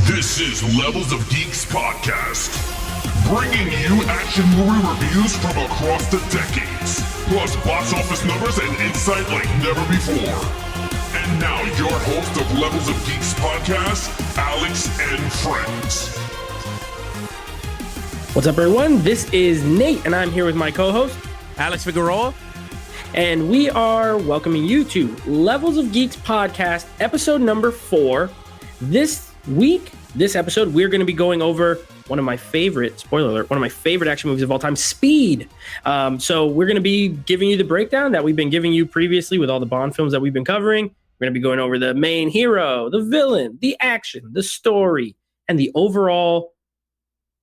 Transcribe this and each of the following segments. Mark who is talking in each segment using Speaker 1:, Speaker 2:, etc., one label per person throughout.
Speaker 1: This is Levels of Geeks podcast, bringing you action movie reviews from across the decades, plus box office numbers and insight like never before. And now your host of Levels of Geeks podcast, Alex and Friends.
Speaker 2: What's up, everyone? This is Nate, and I'm here with my co-host,
Speaker 3: Alex Figueroa.
Speaker 2: And we are welcoming you to Levels of Geeks podcast, episode number 4. This episode, we're going to be going over one of my favorite, spoiler alert, one of my favorite action movies of all time, Speed. So we're going to be giving you the breakdown that we've been giving you previously with all the Bond films that we've been covering. We're going to be going over the main hero, the villain, the action, the story, and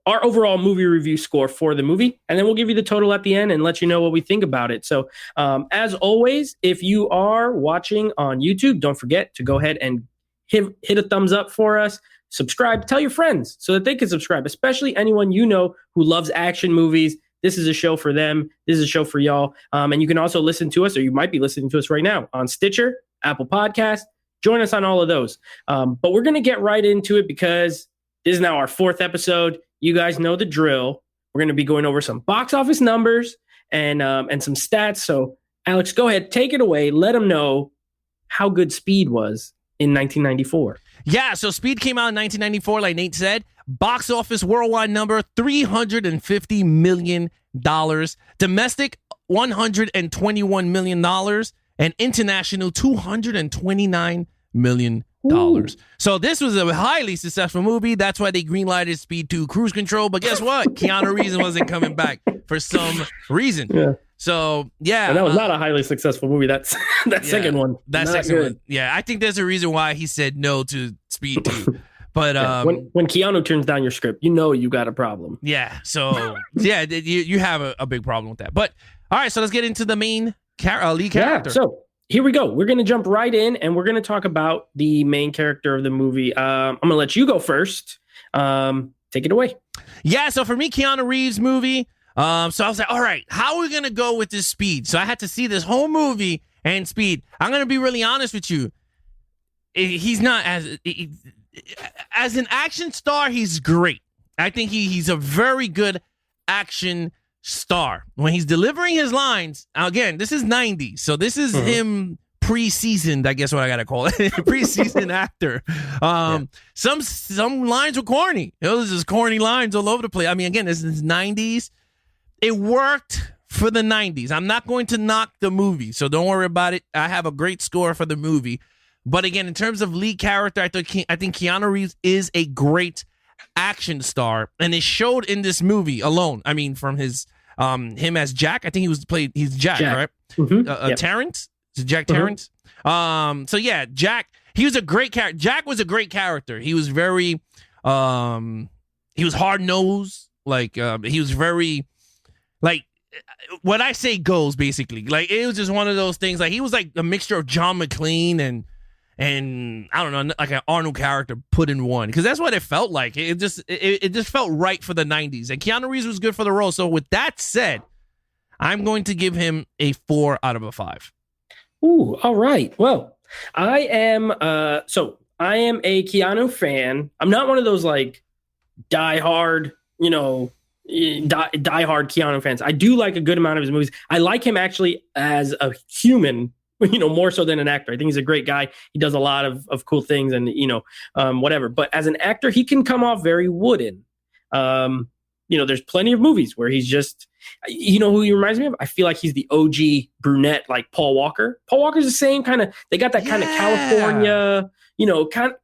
Speaker 2: our overall movie review score for the movie. And then we'll give you the total at the end and let you know what we think about it. So as always, if you are watching on YouTube, don't forget to go ahead and hit a thumbs up for us. Subscribe, tell your friends so that they can subscribe, especially anyone you know who loves action movies. This is a show for them. This is a show for y'all. And you can also listen to us, or you might be listening to us right now on Stitcher, Apple Podcast. Join us on all of those. But we're going to get right into it because this is now our 4th episode. You guys know the drill. We're going to be going over some box office numbers and some stats. So, Alex, go ahead, take it away. Let them know how good Speed was in 1994.
Speaker 3: Yeah, so Speed came out in 1994, like Nate said. Box office worldwide number, $350 million. Domestic, $121 million. And international, $229 million.
Speaker 2: Ooh.
Speaker 3: So this was a highly successful movie. That's why they greenlighted Speed 2 Cruise Control. But guess what? Keanu Reeves wasn't coming back for some reason.
Speaker 2: Yeah.
Speaker 3: So, yeah.
Speaker 2: And that was not a highly successful movie. Second one.
Speaker 3: That second one. Yeah, I think there's a reason why he said no to Speed 2. But
Speaker 2: when Keanu turns down your script, you know you got a problem.
Speaker 3: Yeah. So, yeah, you have a big problem with that. But, all right, so let's get into the main lead character.
Speaker 2: Yeah, so here we go. We're going to jump right in, and we're going to talk about the main character of the movie. I'm going to let you go first. Take it away.
Speaker 3: Yeah, so for me, Keanu Reeves movie. So I was like, all right, how are we going to go with this Speed? So I had to see this whole movie and Speed. I'm going to be really honest with you. He's not as an action star, he's great. I think he's a very good action star. When he's delivering his lines, again, this is 90s. So this is him pre-seasoned, I guess what I got to call it. Pre-seasoned actor. Some lines were corny. It was just corny lines all over the place. I mean, again, this is 90s. It worked for the 90s. I'm not going to knock the movie, so don't worry about it. I have a great score for the movie. But again, in terms of lead character, I think Keanu Reeves is a great action star, and it showed in this movie alone. I mean, from his him as Jack. I think he's Jack. Right?
Speaker 2: Mm-hmm.
Speaker 3: Terrence? Is it Jack Terrence? So yeah, Jack, he was a great character. Jack was a great character. He was very he was hard-nosed. Like he was very, like, what I say goes, basically. Like, it was just one of those things. Like, he was like a mixture of John McClane and I don't know, like an Arnold character put in one, because that's what it felt like. It just felt right for the 90s, and Keanu Reeves was good for the role. So with that said, I'm going to give him a 4 out of 5.
Speaker 2: Ooh, all right. Well, I am a Keanu fan. I'm not one of those like die-hard Keanu fans. I do like a good amount of his movies. I like him actually as a human, more so than an actor. I think he's a great guy. He does a lot of cool things and, whatever. But as an actor, he can come off very wooden. There's plenty of movies where he's just, who he reminds me of? I feel like he's the OG brunette, like Paul Walker. Paul Walker's the same kind of, they got that kind of California,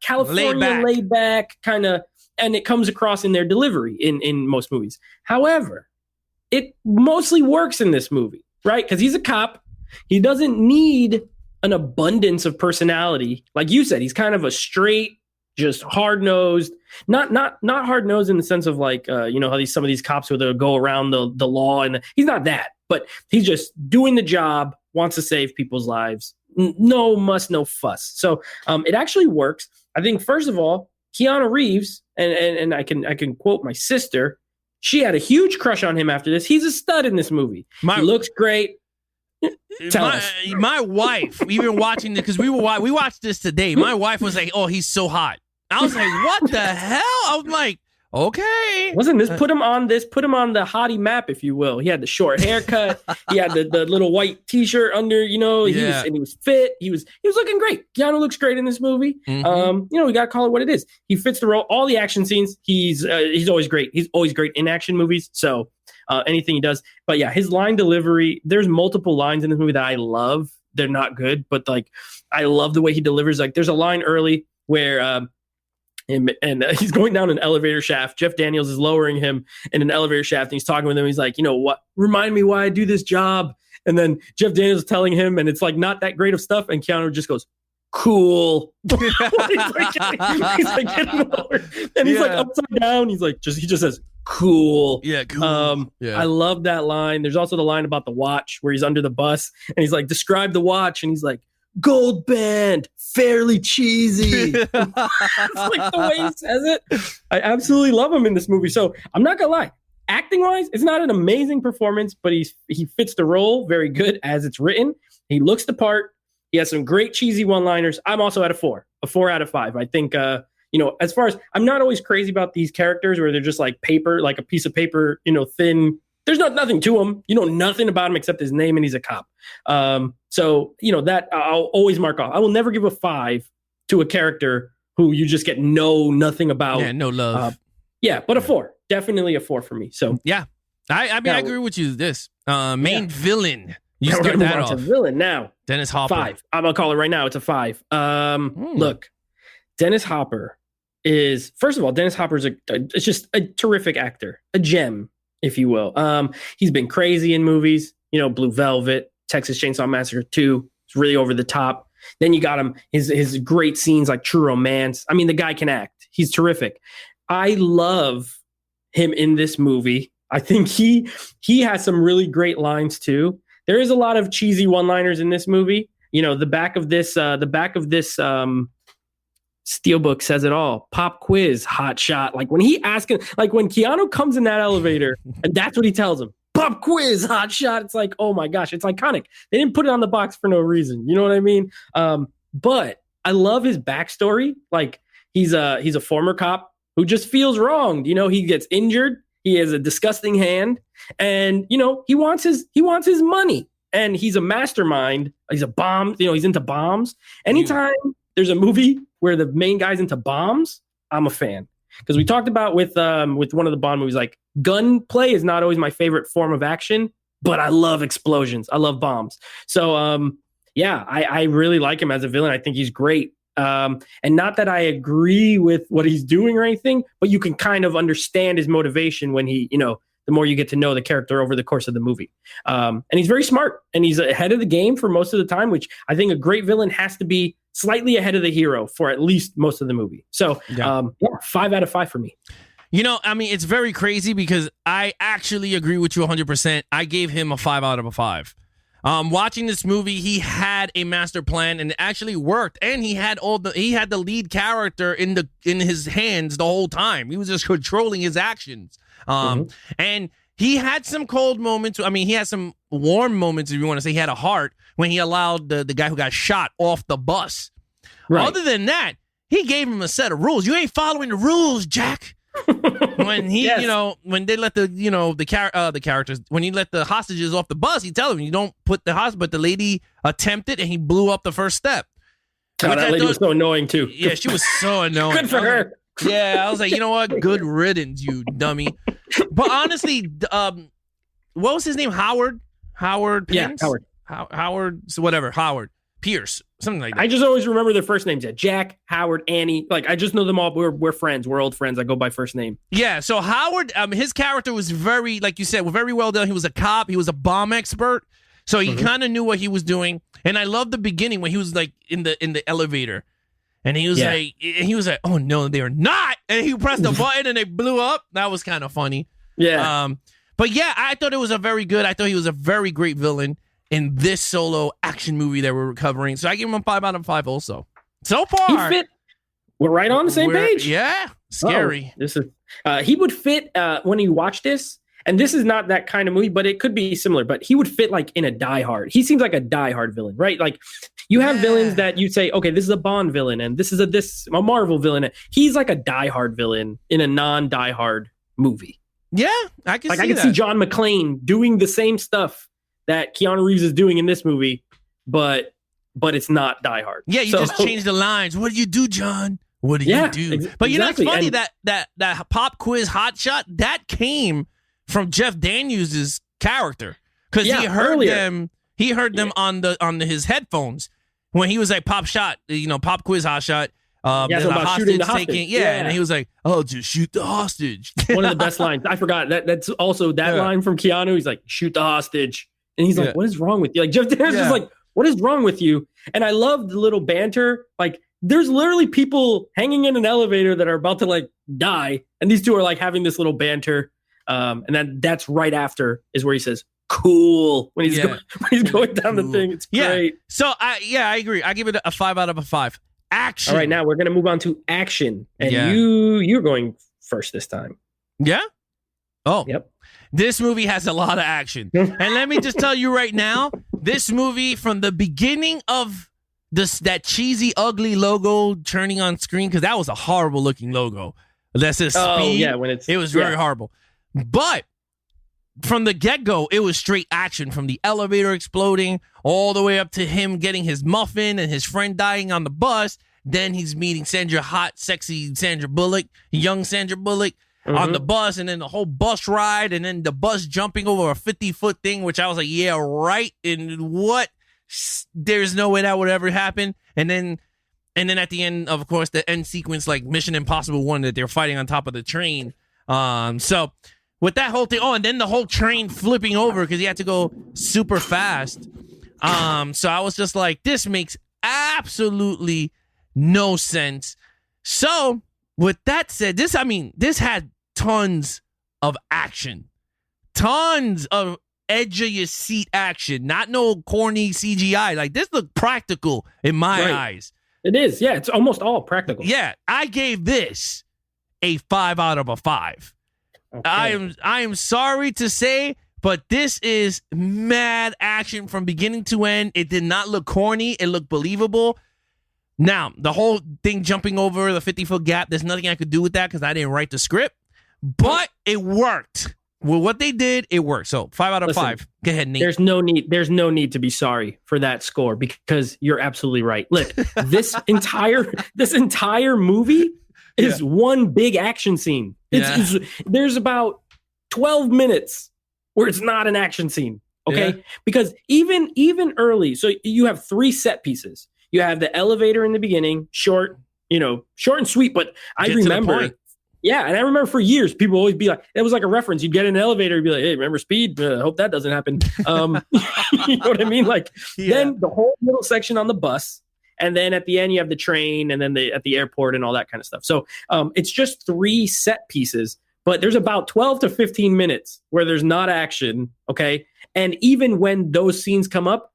Speaker 2: California laid back kind of, and it comes across in their delivery in most movies. However, it mostly works in this movie, right? Because he's a cop. He doesn't need an abundance of personality. Like you said, he's kind of a straight, just hard-nosed, not hard-nosed in the sense of like, how some of these cops would go around the law, and he's not that, but he's just doing the job, wants to save people's lives. No muss, no fuss. So it actually works. I think, first of all, Keanu Reeves, and I can quote my sister, she had a huge crush on him after this. He's a stud in this movie. He looks great.
Speaker 3: My wife, even watching this, because we watched this today. My wife was like, "Oh, he's so hot." I was like, what the hell? I was like, okay.
Speaker 2: Wasn't this put him on the hottie map, if you will? He had the short haircut. He had the little white t-shirt under, he was fit. He was looking great. Keanu looks great in this movie. We got to call it what it is. He fits the role. All the action scenes, he's always great. He's always great in action movies. So anything he does. But yeah, his line delivery, there's multiple lines in this movie that I love. They're not good, but like I love the way he delivers. Like there's a line early where he's going down an elevator shaft. Jeff Daniels is lowering him in an elevator shaft, and he's talking with him. He's like, what? Remind me why I do this job. And then Jeff Daniels is telling him, and it's like not that great of stuff. And Keanu just goes, "Cool." he's like getting lowered, and he's like upside down. He just says, "Cool."
Speaker 3: Yeah, cool.
Speaker 2: I love that line. There's also the line about the watch where he's under the bus, and he's like, "Describe the watch," and he's like, "Gold band, fairly cheesy." It's like the way he says it. I absolutely love him in this movie. So I'm not gonna lie, acting wise, it's not an amazing performance, but he fits the role very good as it's written. He looks the part. He has some great cheesy one-liners. I'm also at a 4 out of 5. I think as far as I'm not always crazy about these characters where they're just like paper, like a piece of paper, thin. There's nothing to him. You know nothing about him except his name, and he's a cop. So that I'll always mark off. I will never give a 5 to a character who you just get nothing about.
Speaker 3: Yeah, no love.
Speaker 2: But a 4, definitely a 4 for me. So
Speaker 3: yeah, I agree with you. This main villain. You
Speaker 2: start
Speaker 3: start that off.
Speaker 2: To villain now.
Speaker 3: Dennis Hopper.
Speaker 2: 5. I'm gonna call it right now. It's a 5. Look, Dennis Hopper is, first of all, Dennis Hopper is it's just a terrific actor, a gem, if you will. He's been crazy in movies, Blue Velvet, Texas Chainsaw Massacre 2. It's really over the top. Then you got him, his great scenes like True Romance. I mean, the guy can act. He's terrific. I love him in this movie. I think he has some really great lines too. There is a lot of cheesy one-liners in this movie. The back of this Steelbook says it all. Pop quiz, hot shot. Like when when Keanu comes in that elevator, and that's what he tells him. Pop quiz, hot shot. It's like, oh my gosh, it's iconic. They didn't put it on the box for no reason. You know what I mean? But I love his backstory. Like he's a former cop who just feels wronged. He gets injured. He has a disgusting hand, and he wants his money. And he's a mastermind. He's a bomb. He's into bombs. Anytime there's a movie where the main guy's into bombs, I'm a fan. Because we talked about with one of the Bond movies, like gunplay is not always my favorite form of action, but I love explosions. I love bombs. So I really like him as a villain. I think he's great. And not that I agree with what he's doing or anything, but you can kind of understand his motivation when he, the more you get to know the character over the course of the movie. And he's very smart, and he's ahead of the game for most of the time, which I think a great villain has to be slightly ahead of the hero for at least most of the movie. So 5 out of 5 for me.
Speaker 3: It's very crazy because I actually agree with you 100%. I gave him a 5 out of a 5. Watching this movie, he had a master plan, and it actually worked. And he had the lead character in his hands the whole time. He was just controlling his actions. And he had some cold moments. I mean, he had some warm moments, if you want to say. He had a heart when he allowed the guy who got shot off the bus. Right. Other than that, he gave him a set of rules. You ain't following the rules, Jack. When he, when they let the characters, when he let the hostages off the bus, he tell them you don't put the hostage, but the lady attempted and he blew up the first step.
Speaker 2: That lady was so annoying too.
Speaker 3: Yeah, she was so annoying.
Speaker 2: Good for her.
Speaker 3: I was like, you know what? Good riddance, you dummy. But honestly, what was his name? Howard Pence?
Speaker 2: Yeah,
Speaker 3: Howard, whatever. Howard Pierce, something like that.
Speaker 2: I just always remember their first names. Yeah, Jack, Howard, Annie. Like I just know them all. We're friends. We're old friends. I go by first name.
Speaker 3: Yeah. So Howard, his character was very, like you said, very well done. He was a cop. He was a bomb expert. So he kind of knew what he was doing. And I love the beginning when he was like in the elevator, and he was like, oh no, they're not. And he pressed the button and they blew up. That was kind of funny.
Speaker 2: Yeah.
Speaker 3: But yeah, I thought he was a very great villain in this solo action movie that we're covering. So I give him a 5 out of 5 also. So far.
Speaker 2: We're right on the same page.
Speaker 3: Yeah. Scary.
Speaker 2: This is he would fit when you watch this, and this is not that kind of movie, but it could be similar, but he would fit like in a Die Hard. He seems like a Die Hard villain, right? Like You have villains that you say, okay, this is a Bond villain, and this is a Marvel villain. He's like a Die Hard villain in a non-Die Hard movie.
Speaker 3: Yeah, I can
Speaker 2: see John McClane doing the same stuff that Keanu Reeves is doing in this movie, but it's not Die Hard.
Speaker 3: Yeah, you just change the lines. What do you do, John? What do you do? But you know, it's funny that pop quiz hotshot that came from Jeff Daniels' character because he heard them on his headphones when he was like pop quiz hotshot. There's a hostage taking, and he was like, "Oh, just shoot the hostage."
Speaker 2: One of the best lines. I forgot that's also that line from Keanu. He's like, "Shoot the hostage," and he's like, "What is wrong with you?" Like Jeff Daniels is like, "What is wrong with you?" And I love the little banter. Like, there's literally people hanging in an elevator that are about to like die, and these two are like having this little banter. And then that's right after is where he says, "Cool," when he's going down the thing. It's great.
Speaker 3: So I agree. I give it a 5 out of 5. Action.
Speaker 2: All right, now we're going to move on to action. And you're going first this time.
Speaker 3: Yeah? Oh.
Speaker 2: Yep.
Speaker 3: This movie has a lot of action. And let me just tell you right now, this movie from the beginning of that cheesy, ugly logo turning on screen, because that was a horrible looking logo. That says speed.
Speaker 2: Oh, yeah, it
Speaker 3: was very horrible. But from the get-go, it was straight action, from the elevator exploding all the way up to him getting his muffin and his friend dying on the bus. Then he's meeting hot, sexy Sandra Bullock, young Sandra Bullock on the bus, and then the whole bus ride, and then the bus jumping over a 50-foot thing, which I was like, yeah, right. And what? There's no way that would ever happen. And then at the end, of course, the end sequence, like Mission Impossible 1, that they're fighting on top of the train. So with that whole thing, and then the whole train flipping over because he had to go super fast. So I was just like, this makes absolutely no sense. So with that said, this had tons of action, tons of edge of your seat action, not no corny CGI. Like, this looked practical in my eyes.
Speaker 2: It is. Yeah, it's almost all practical.
Speaker 3: Yeah, I gave this a 5 out of 5. Okay. I am sorry to say, but this is mad action from beginning to end. It did not look corny. It looked believable. Now, the whole thing jumping over the 50-foot gap, there's nothing I could do with that because I didn't write the script, but it worked. Well, what they did, it worked. So 5 out of 5. Go ahead, Nate.
Speaker 2: There's no need to be sorry for that score because you're absolutely right. Look, this entire movie is one big action scene. There's about 12 minutes where it's not an action scene. Okay, because even early, so you have 3 set pieces. You have the elevator in the beginning, short and sweet. But I remember. Yeah, and I remember for years, people always be like, it was like a reference. You'd get in an elevator, you'd be like, hey, remember Speed? Hope that doesn't happen. You know what I mean? Like, then the whole middle section on the bus, and then at the end, you have the train, and then at the airport and all that kind of stuff. So it's just 3 set pieces, but there's about 12 to 15 minutes where there's not action, okay? And even when those scenes come up,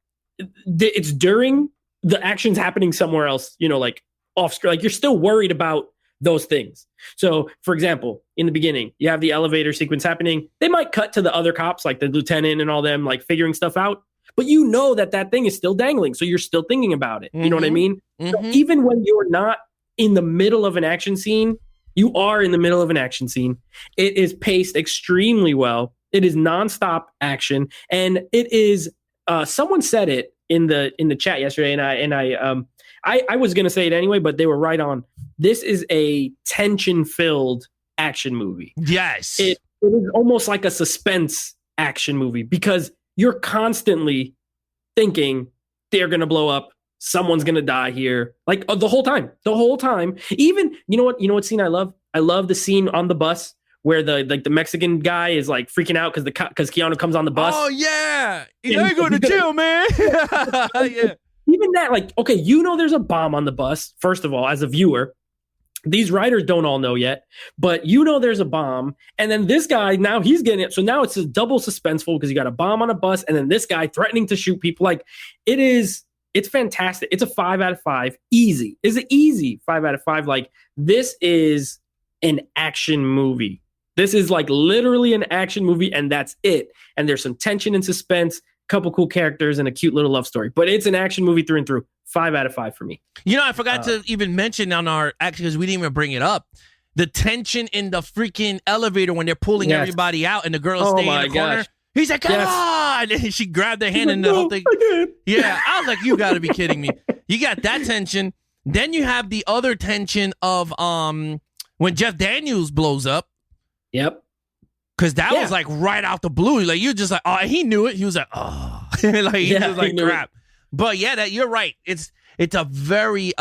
Speaker 2: it's during the action's happening somewhere else, like off screen. Like, you're still worried about those things. So, for example, in the beginning, you have the elevator sequence happening. They might cut to the other cops, like the lieutenant and all them, like figuring stuff out. But you know that thing is still dangling. So you're still thinking about it. You know what I mean? So even when you're not in the middle of an action scene, you are in the middle of an action scene. It is paced extremely well. It is nonstop action. And it is, someone said it in the chat yesterday, and I was going to say it anyway, but they were right on. This is a tension-filled action movie.
Speaker 3: Yes.
Speaker 2: It is almost like a suspense action movie because you're constantly thinking they're going to blow up. Someone's going to die here. Like the whole time. Even, you know what scene I love? I love the scene on the bus where the Mexican guy is like freaking out because Keanu comes on the bus.
Speaker 3: Oh, yeah. You ain't going to jail, man. Yeah.
Speaker 2: Even that, like, okay, there's a bomb on the bus, first of all, as a viewer. These writers don't all know yet, but there's a bomb. And then this guy, now he's getting it. So now it's a double suspenseful because you got a bomb on a bus and then this guy threatening to shoot people. Like, it's fantastic. It's a 5 out of 5. Easy. It's an easy 5 out of 5. Like, this is an action movie. This is like literally an action movie, and that's it. And there's some tension and suspense, couple cool characters, and a cute little love story. But it's an action movie through and through. 5 out of 5 for me.
Speaker 3: You know, I forgot to even mention on our, actually, because we didn't even bring it up, the tension in the freaking elevator when they're pulling everybody out and the girl's staying in the corner.
Speaker 2: Gosh.
Speaker 3: He's like, come on! And she grabbed their hand and the whole thing. Yeah, I was like, you got to be kidding me. You got that tension. Then you have the other tension of when Jeff Daniels blows up.
Speaker 2: Yep.
Speaker 3: Because that was like right out the blue. Like, you're just like, oh, he knew it. He was like, oh. Like, he was like, crap. But yeah, that you're right. It's a very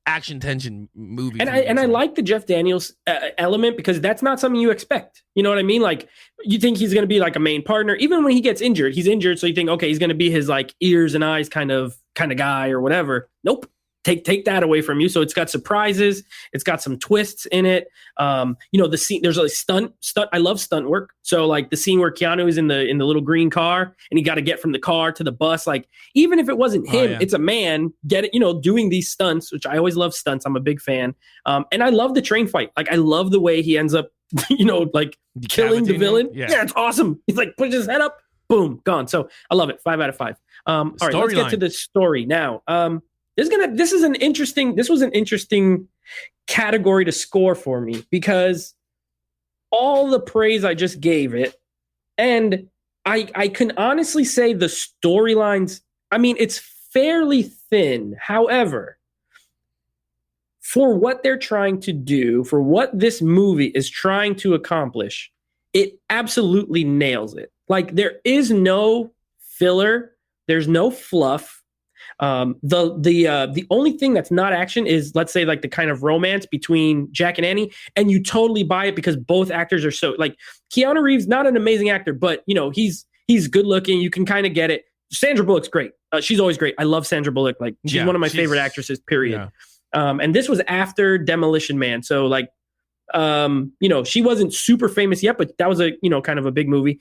Speaker 3: action tension movie.
Speaker 2: And I like the Jeff Daniels element because that's not something you expect. You know what I mean? Like, you think he's going to be like a main partner. Even when he gets injured, he's injured. So you think, okay, he's going to be his like ears and eyes kind of guy or whatever. Nope. Take that away from you. So it's got surprises. It's got some twists in it. The scene, there's a stunt. I love stunt work. So like the scene where Keanu is in the little green car and he got to get from the car to the bus. Like, even if it wasn't him, it's a man doing these stunts, which I always love stunts. I'm a big fan. And I love the train fight. Like, I love the way he ends up, like killing the villain. Yeah, it's awesome. He's like, puts his head up, boom, gone. So I love it. 5 out of 5. All right, let's get to the story now. This was an interesting category to score for me because all the praise I just gave it, and I can honestly say the storylines, I mean, it's fairly thin. However, for what they're trying to do, for what this movie is trying to accomplish, it absolutely nails it. Like, there is no filler, there's no fluff. The only thing that's not action is, let's say, like the kind of romance between Jack and Annie, and you totally buy it because both actors are so, like, Keanu Reeves, not an amazing actor, but he's good looking. You can kind of get it. Sandra Bullock's great. She's always great. I love Sandra Bullock. Like, she's one of my favorite actresses, period. Yeah. And this was after Demolition Man. So like, she wasn't super famous yet, but that was a, kind of a big movie.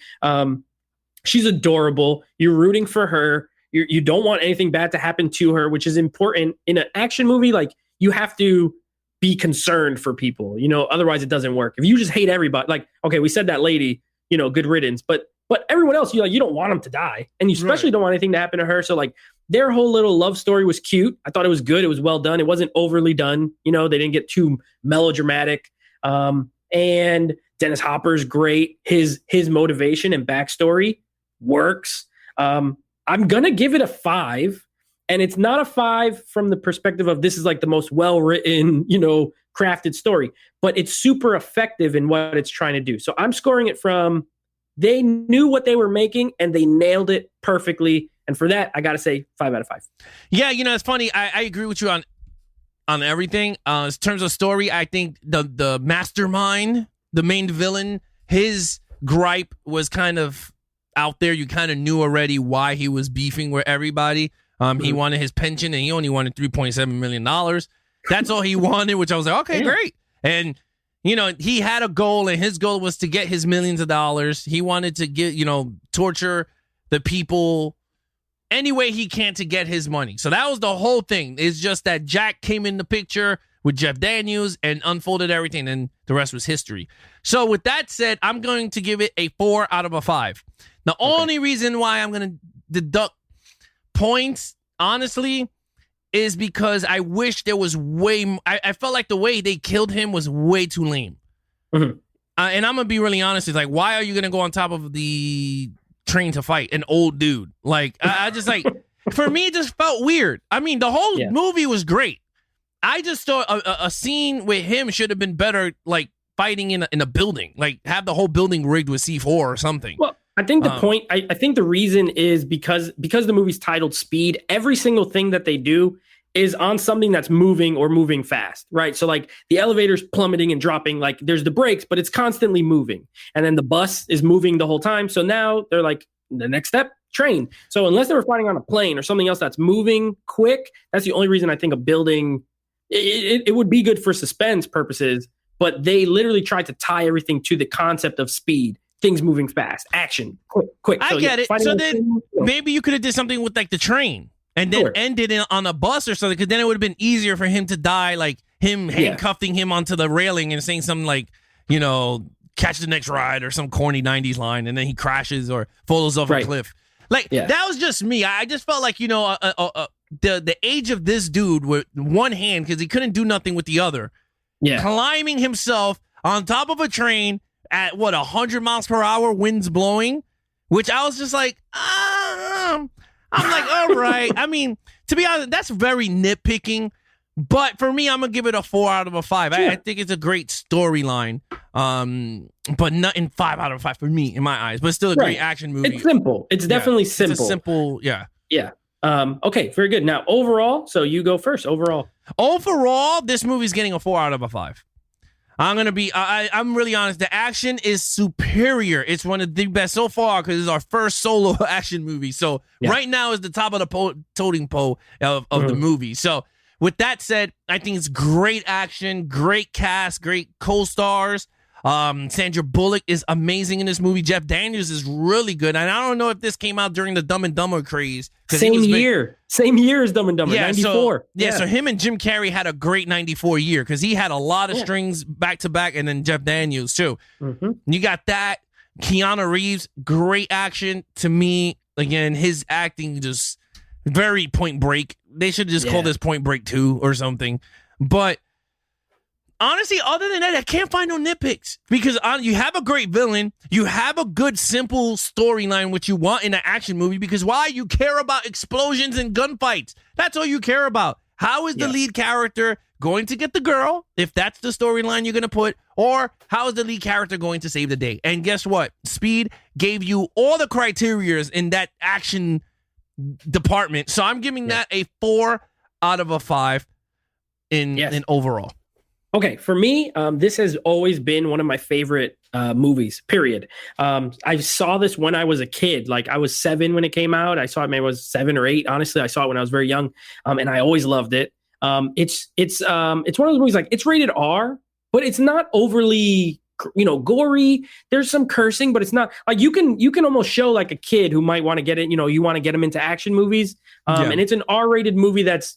Speaker 2: She's adorable. You're rooting for her. You don't want anything bad to happen to her, which is important in an action movie. Like, you have to be concerned for people, otherwise it doesn't work. If you just hate everybody, like, okay, we said that lady, good riddance, but everyone else, you don't want them to die. And you especially don't want anything to happen to her. So like, their whole little love story was cute. I thought it was good. It was well done. It wasn't overly done. They didn't get too melodramatic. And Dennis Hopper's great. His motivation and backstory works. I'm going to give it a 5, and it's not a 5 from the perspective of this is like the most well-written, crafted story, but it's super effective in what it's trying to do. So I'm scoring it from, they knew what they were making and they nailed it perfectly. And for that, I got to say 5 out of 5.
Speaker 3: Yeah. It's funny. I agree with you on everything. In terms of story, I think the mastermind, the main villain, his gripe was kind of out there. You kind of knew already why he was beefing with everybody. He wanted his pension, and he only wanted $3.7 million. That's all he wanted, which I was like, okay, great. And, he had a goal, and his goal was to get his millions of dollars. He wanted to get, torture the people any way he can to get his money. So that was the whole thing. It's just that Jack came in the picture with Jeff Daniels and unfolded everything, and the rest was history. So with that said, I'm going to give it a 4 out of a 5. The only reason why I'm going to deduct points, honestly, is because I wish there was I felt like the way they killed him was way too lame. Mm-hmm. And I'm going to be really honest. It's like, why are you going to go on top of the train to fight an old dude? Like, I just like, for me, it just felt weird. I mean, the whole movie was great. I just thought a scene with him should have been better, like fighting in a building, like have the whole building rigged with C4 or something.
Speaker 2: Well, I think the point, I think the reason is because the movie's titled Speed, every single thing that they do is on something that's moving or moving fast, right? So like the elevator's plummeting and dropping, like there's the brakes, but it's constantly moving. And then the bus is moving the whole time. So now they're like, the next step, train. So unless they were fighting on a plane or something else that's moving quick, that's the only reason I think a building, it would be good for suspense purposes, but they literally tried to tie everything to the concept of speed. Things moving fast, action, quick.
Speaker 3: I get it. So then maybe you could have did something with like the train and then ended it on a bus or something, because then it would have been easier for him to die, like him handcuffing him onto the railing and saying something like, catch the next ride or some corny 90s line, and then he crashes or falls off a cliff. Like, that was just me. I just felt like, the age of this dude with one hand, because he couldn't do nothing with the other, climbing himself on top of a train at 100 miles per hour, winds blowing, which I was just like, I'm like, all right. I mean, to be honest, that's very nitpicking. But for me, I'm going to give it a 4 out of a 5. I think it's a great storyline, but not in 5 out of 5 for me, in my eyes. But still a great action movie.
Speaker 2: It's simple. It's definitely simple.
Speaker 3: It's a simple, Yeah.
Speaker 2: Okay, very good. Now, overall, so you go first. Overall,
Speaker 3: this movie's getting a 4 out of a 5. I'm really honest. The action is superior. It's one of the best so far because it's our first solo action movie. So right now is the top of the totem pole of the movie. So with that said, I think it's great action, great cast, great co-stars. Sandra Bullock is amazing in this movie. Jeff Daniels is really good. And I don't know if this came out during the Dumb and Dumber craze.
Speaker 2: Same year as Dumb and Dumber, 94.
Speaker 3: So him and Jim Carrey had a great 94 year because he had a lot of strings back to back, and then Jeff Daniels too. You got that. Keanu Reeves, great action to me. Again, his acting just very Point Break. They should just call this Point Break 2 or something. But honestly, other than that, I can't find no nitpicks because you have a great villain. You have a good, simple storyline, which you want in an action movie because why? You care about explosions and gunfights. That's all you care about. How is the lead character going to get the girl, if that's the storyline you're going to put, or how is the lead character going to save the day? And guess what? Speed gave you all the criterias in that action department. So I'm giving that a 4 out of a 5 in overall.
Speaker 2: Okay, for me, this has always been one of my favorite movies, period. I saw this when I was a kid. Like, I was 7 when it came out. I saw it maybe I was 7 or 8. Honestly, I saw it when I was very young, and I always loved it. It's one of those movies, like, it's rated R, but it's not overly, gory. There's some cursing, but it's not like you can almost show like a kid who might want to get it. You want to get them into action movies, and it's an R-rated movie that's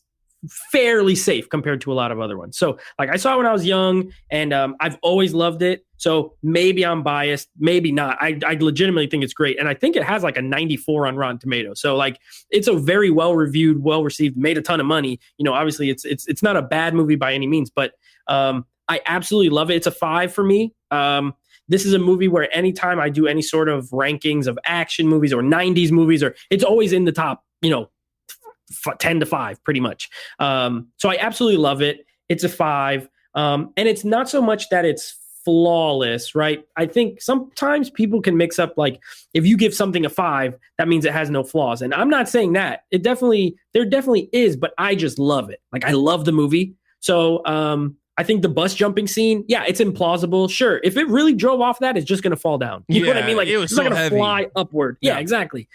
Speaker 2: fairly safe compared to a lot of other ones. So like I saw it when I was young, and I've always loved it. So maybe I'm biased, maybe not. I legitimately think it's great. And I think it has like a 94 on Rotten Tomatoes. So like it's a very well reviewed, well received, made a ton of money. Obviously it's not a bad movie by any means, but I absolutely love it. It's a 5 for me. This is a movie where anytime I do any sort of rankings of action movies or 90s movies, or it's always in the top, 10 to 5 pretty much. So I absolutely love it. It's a 5. And it's not so much that it's flawless, right? I think sometimes people can mix up, like, if you give something a 5, that means it has no flaws. And I'm not saying that. There definitely is, but I just love it. Like, I love the movie. So I think the bus jumping scene, it's implausible. Sure. If it really drove off that, it's just going to fall down. You know what I mean? Like, it's not going to fly upward. Yeah, exactly.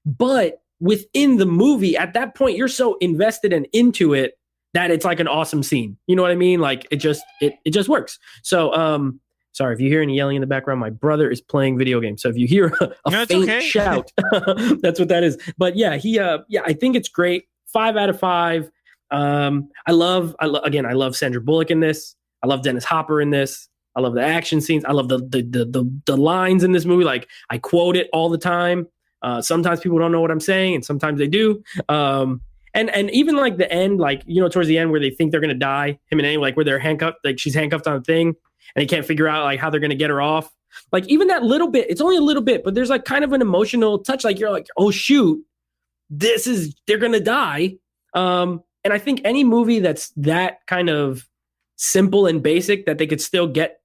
Speaker 2: But within the movie, at that point, you're so invested and into it that it's like an awesome scene. You know what I mean? Like, it just works. So, sorry if you hear any yelling in the background. My brother is playing video games. So if you hear a faint shout, that's what that is. But I think it's great. 5 out of 5. I love Sandra Bullock in this. I love Dennis Hopper in this. I love the action scenes. I love the lines in this movie. Like, I quote it all the time. Sometimes people don't know what I'm saying, and sometimes they do. And even like the end, like, towards the end where they think they're gonna die, him and Annie, like where they're handcuffed, like she's handcuffed on a thing, and they can't figure out like how they're gonna get her off. Like, even that little bit, it's only a little bit, but there's like kind of an emotional touch. Like, you're like, oh shoot, they're gonna die. And I think any movie that's that kind of simple and basic, that they could still get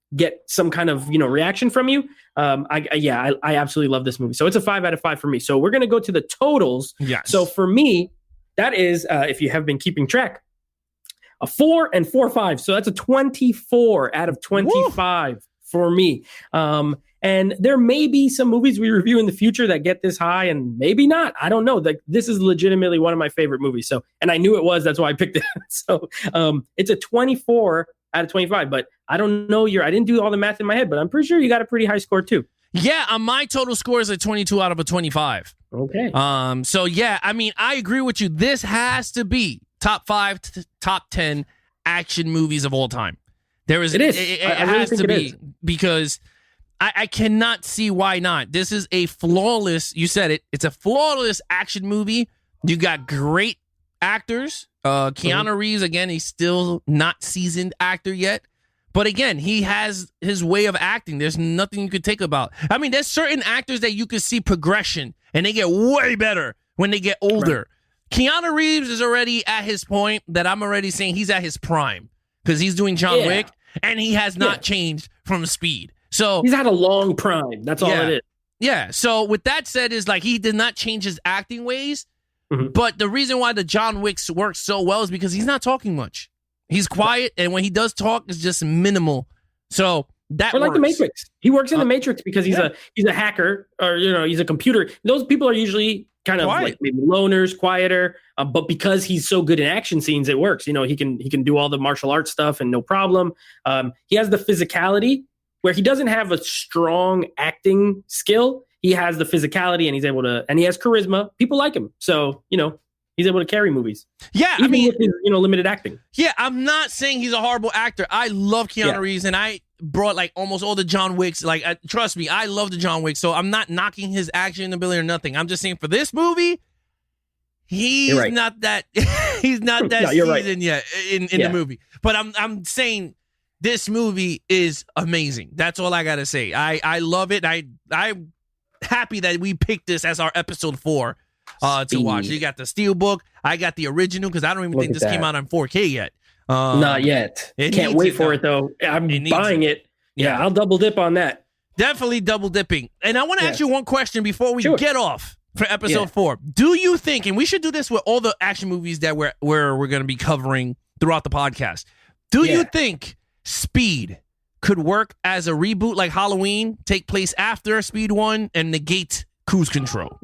Speaker 2: some kind of, reaction from you. I absolutely love this movie. So it's a 5 out of 5 for me. So we're going to go to the totals.
Speaker 3: Yes.
Speaker 2: So for me, that is, if you have been keeping track, a 4 and 4 5. So that's a 24 out of 25 for me. And there may be some movies we review in the future that get this high, and maybe not. I don't know. Like, this is legitimately one of my favorite movies. So, and I knew it was, that's why I picked it. So it's a 24 out of 25, but I don't know I didn't do all the math in my head, but I'm pretty sure you got a pretty high score too.
Speaker 3: Yeah, my total score is a 22 out of a 25.
Speaker 2: Okay.
Speaker 3: So yeah, I mean, I agree with you. This has to be top 5 to top 10 action movies of all time. It is. It has to be, because I cannot see why not. This is a flawless, you said it, it's a flawless action movie. You got great actors. Keanu Reeves, again, he's still not seasoned actor yet. But again, he has his way of acting. There's nothing you could take about. I mean, there's certain actors that you could see progression, and they get way better when they get older. Right. Keanu Reeves is already at his point that I'm already saying he's at his prime because he's doing John Wick, and he has not changed from Speed. So
Speaker 2: he's had a long prime. That's all it is.
Speaker 3: Yeah. So with that said, is like he did not change his acting ways. But the reason why the John Wicks works so well is because he's not talking much. He's quiet, and when he does talk, it's just minimal. So that
Speaker 2: or like
Speaker 3: works.
Speaker 2: the Matrix. He works in the Matrix because he's a hacker, or he's a computer. Those people are usually kind of like maybe loners, quieter. But because he's so good in action scenes, it works. He can do all the martial arts stuff and no problem. He has the physicality where he doesn't have a strong acting skill. He has the physicality, and he's able to, and he has charisma. People like him, so he's able to carry movies.
Speaker 3: Yeah,
Speaker 2: even with his, limited acting.
Speaker 3: Yeah, I'm not saying he's a horrible actor. I love Keanu Reeves, and I brought like almost all the John Wicks. Like, trust me, I love the John Wicks. So I'm not knocking his action ability or nothing. I'm just saying for this movie, he's not that. He's not that seasoned yet in the movie. But I'm saying this movie is amazing. That's all I gotta say. I love it. I'm happy that we picked this as our episode 4 to watch. You got the Steelbook. I got the original because I don't even think this came out on 4K yet.
Speaker 2: Not yet. Can't wait for it though. I'm buying it. Yeah, I'll double dip on that.
Speaker 3: Definitely double dipping. And I want to ask you one question before we get off for episode 4. Do you think, and we should do this with all the action movies that we're going to be covering throughout the podcast. Do you think Speed could work as a reboot like Halloween, take place after Speed 1 and negate Cruise Control?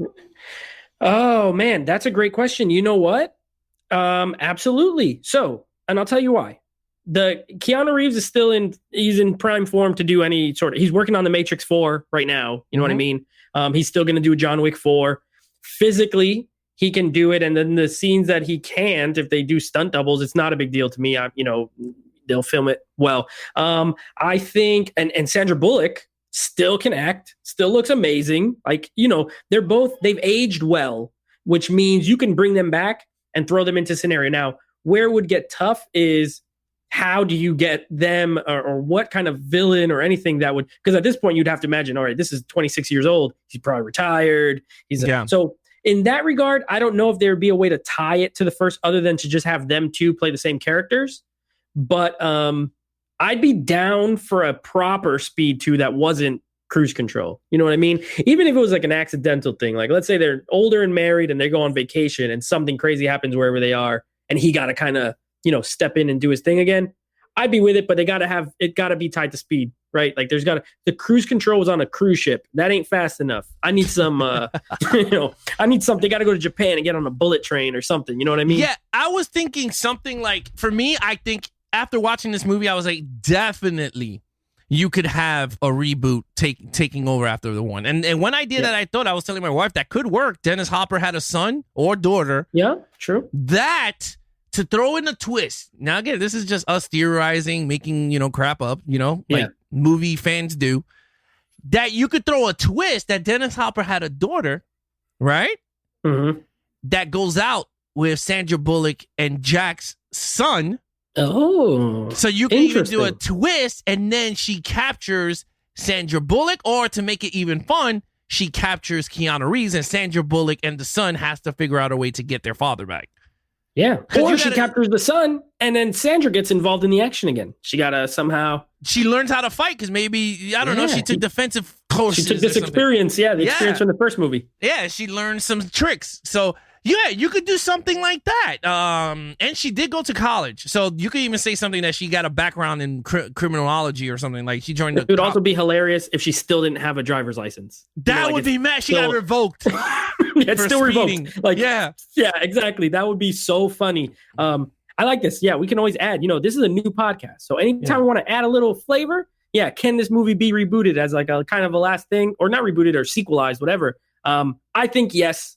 Speaker 2: Oh, man, that's a great question. You know what? Absolutely. So, and I'll tell you why. The Keanu Reeves is he's in prime form to do any sort of, he's working on the Matrix 4 right now. You know what I mean? He's still going to do John Wick 4. Physically, he can do it. And then the scenes that he can't, if they do stunt doubles, it's not a big deal to me. They'll film it well. I think, and Sandra Bullock still can act, still looks amazing. Like, they've aged well, which means you can bring them back and throw them into scenario. Now, where it would get tough is how do you get them or what kind of villain or anything that would, because at this point you'd have to imagine, all right, this is 26 years old. He's probably retired. So in that regard, I don't know if there would be a way to tie it to the first other than to just have them two play the same characters. But I'd be down for a proper Speed 2 that wasn't Cruise Control. You know what I mean? Even if it was like an accidental thing, like let's say they're older and married and they go on vacation and something crazy happens wherever they are and he got to kind of, step in and do his thing again. I'd be with it, but it got to be tied to Speed, right? Like the Cruise Control was on a cruise ship. That ain't fast enough. I need some, I need something. They got to go to Japan and get on a bullet train or something. You know what I mean? Yeah.
Speaker 3: I was thinking something like, for me, I think, after watching this movie, I was like, definitely you could have a reboot taking over after the one. And when I did that, I was telling my wife that could work. Dennis Hopper had a son or daughter.
Speaker 2: Yeah, true.
Speaker 3: That, to throw in a twist. Now, again, this is just us theorizing, making, crap up, like movie fans do. That you could throw a twist that Dennis Hopper had a daughter, right?
Speaker 2: Mm-hmm.
Speaker 3: That goes out with Sandra Bullock and Jack's son.
Speaker 2: Oh,
Speaker 3: so you can even do a twist and then she captures Sandra Bullock, or to make it even fun, she captures Keanu Reeves and Sandra Bullock and the son has to figure out a way to get their father back.
Speaker 2: Yeah. Or she captures the son and then Sandra gets involved in the action again. She got to somehow.
Speaker 3: She learns how to fight because maybe, I don't know, she took defensive courses.
Speaker 2: She took this experience. Yeah. The experience from the first movie.
Speaker 3: Yeah. She learned some tricks. So, yeah, you could do something like that. And she did go to college. So you could even say something that she got a background in criminology or something. Like she joined
Speaker 2: It would also be hilarious if she still didn't have a driver's license.
Speaker 3: That would be mad. She got revoked.
Speaker 2: It's still revoked. Like, yeah, exactly. That would be so funny. I like this. Yeah, we can always add, this is a new podcast. So anytime we want to add a little flavor, can this movie be rebooted as like a kind of a last thing, or not rebooted or sequelized, whatever? I think yes.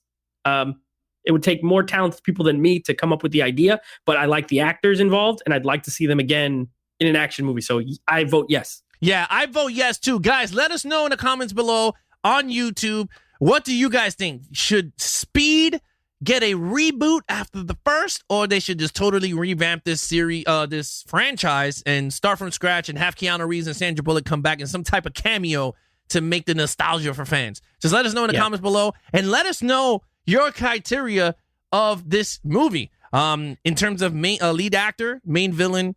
Speaker 2: It would take more talented people than me to come up with the idea, but I like the actors involved and I'd like to see them again in an action movie. So I vote yes.
Speaker 3: Yeah, I vote yes too. Guys, let us know in the comments below on YouTube. What do you guys think? Should Speed get a reboot after the first, or they should just totally revamp this series, this franchise, and start from scratch and have Keanu Reeves and Sandra Bullock come back in some type of cameo to make the nostalgia for fans. Just let us know in the comments below, and let us know your criteria of this movie in terms of main lead actor, main villain,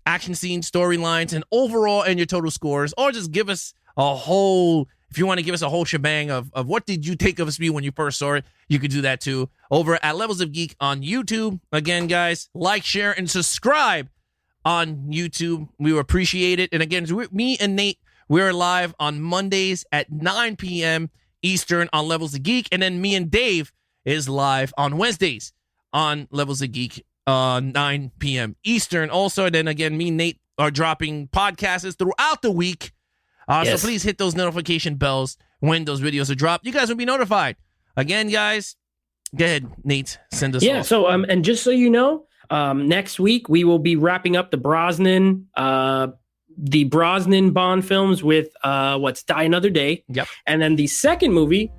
Speaker 3: action scenes, storylines, and overall, and your total scores, or just give us a whole. If you want to give us a whole shebang of what did you take of Speed when you first saw it, you could do that too over at Levels of Geek on YouTube. Again, guys, like, share, and subscribe on YouTube. We will appreciate it. And again, me and Nate, we're live on Mondays at 9 p.m. Eastern on Levels of Geek. And then me and Dave is live on Wednesdays on Levels of Geek 9 p.m. Eastern. Also, and then again, me and Nate are dropping podcasts throughout the week. So please hit those notification bells when those videos are dropped. You guys will be notified. Again, guys, go ahead, Nate, send us off.
Speaker 2: So and just so you know, next week we will be wrapping up the Brosnan Bond films with Die Another Day.
Speaker 3: Yep.
Speaker 2: And then the second movie,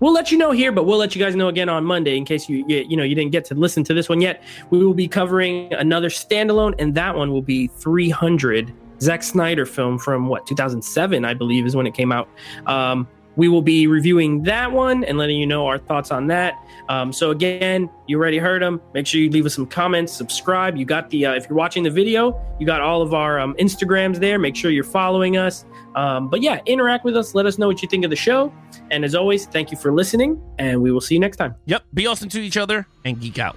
Speaker 2: we'll let you know here, but we'll let you guys know again on Monday in case you didn't get to listen to this one yet. We will be covering another standalone, and that one will be 300. Zack Snyder film from 2007, I believe, is when it came out. We will be reviewing that one and letting you know our thoughts on that. So again, you already heard them. Make sure you leave us some comments, subscribe. You got the if you're watching the video, you got all of our Instagrams there. Make sure you're following us. But yeah, interact with us. Let us know what you think of the show. And as always, thank you for listening, and we will see you next time.
Speaker 3: Yep. Be awesome to each other and geek out.